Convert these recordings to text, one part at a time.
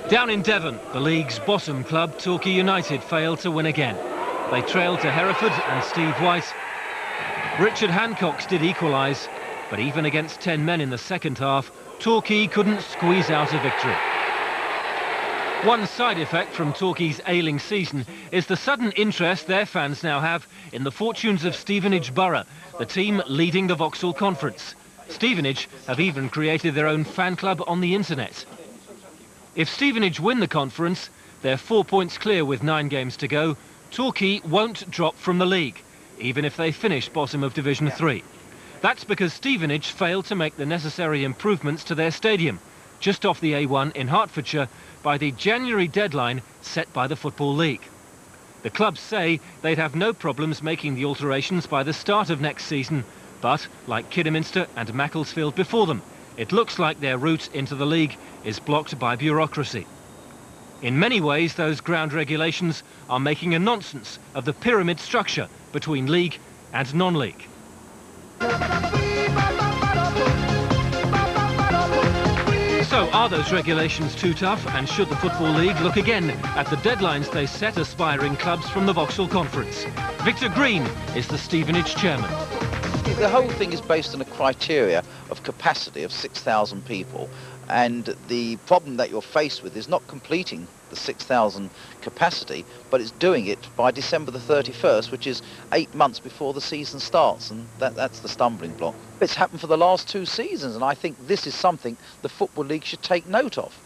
Down in Devon, the league's bottom club, Torquay United, failed to win again. They trailed to Hereford and Steve White. Richard Hancock's did equalise, but even against 10 men in the second half, Torquay couldn't squeeze out a victory. One side effect from Torquay's ailing season is the sudden interest their fans now have in the fortunes of Stevenage Borough, the team leading the Vauxhall Conference. Stevenage have even created their own fan club on the internet. If Stevenage win the conference, they're 4 points clear with 9 games to go. Torquay won't drop from the league, even if they finish bottom of Division 3. That's because Stevenage failed to make the necessary improvements to their stadium, just off the A1 in Hertfordshire, by the January deadline set by the Football League. The clubs say they'd have no problems making the alterations by the start of next season, but, like Kidderminster and Macclesfield before them, it looks like their route into the league is blocked by bureaucracy. In many ways, those ground regulations are making a nonsense of the pyramid structure between league and non-league. So, are those regulations too tough, and should the Football League look again at the deadlines they set aspiring clubs from the Vauxhall Conference? Victor Green is the Stevenage chairman. The whole thing is based on a criteria of capacity of 6,000 people, and the problem that you're faced with is not completing the 6,000 capacity, but it's doing it by December the 31st, which is 8 months before the season starts, and that's the stumbling block. It's happened for the last 2 seasons, and I think this is something the Football League should take note of.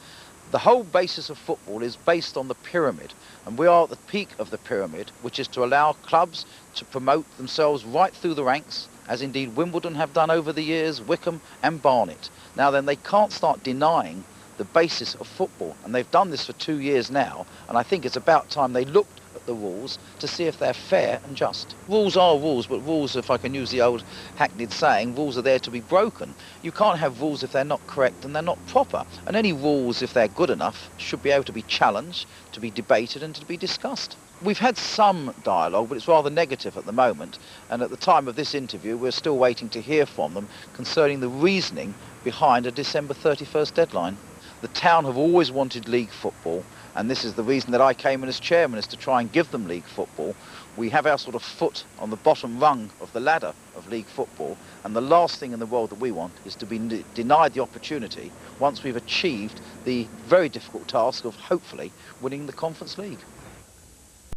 The whole basis of football is based on the pyramid, and we are at the peak of the pyramid, which is to allow clubs to promote themselves right through the ranks, as indeed Wimbledon have done over the years, Wickham and Barnet. Now then, they can't start denying the basis of football, and they've done this for 2 years now, and I think it's about time they looked at the rules to see if they're fair and just. Rules are rules, but rules, if I can use the old hackneyed saying, rules are there to be broken. You can't have rules if they're not correct and they're not proper, and any rules, if they're good enough, should be able to be challenged, to be debated and to be discussed. We've had some dialogue, but it's rather negative at the moment, and at the time of this interview we're still waiting to hear from them concerning the reasoning behind a December 31st deadline. The town have always wanted league football, and this is the reason that I came in as chairman, is to try and give them league football. We have our sort of foot on the bottom rung of the ladder of league football, and the last thing in the world that we want is to be denied the opportunity once we've achieved the very difficult task of hopefully winning the Conference League.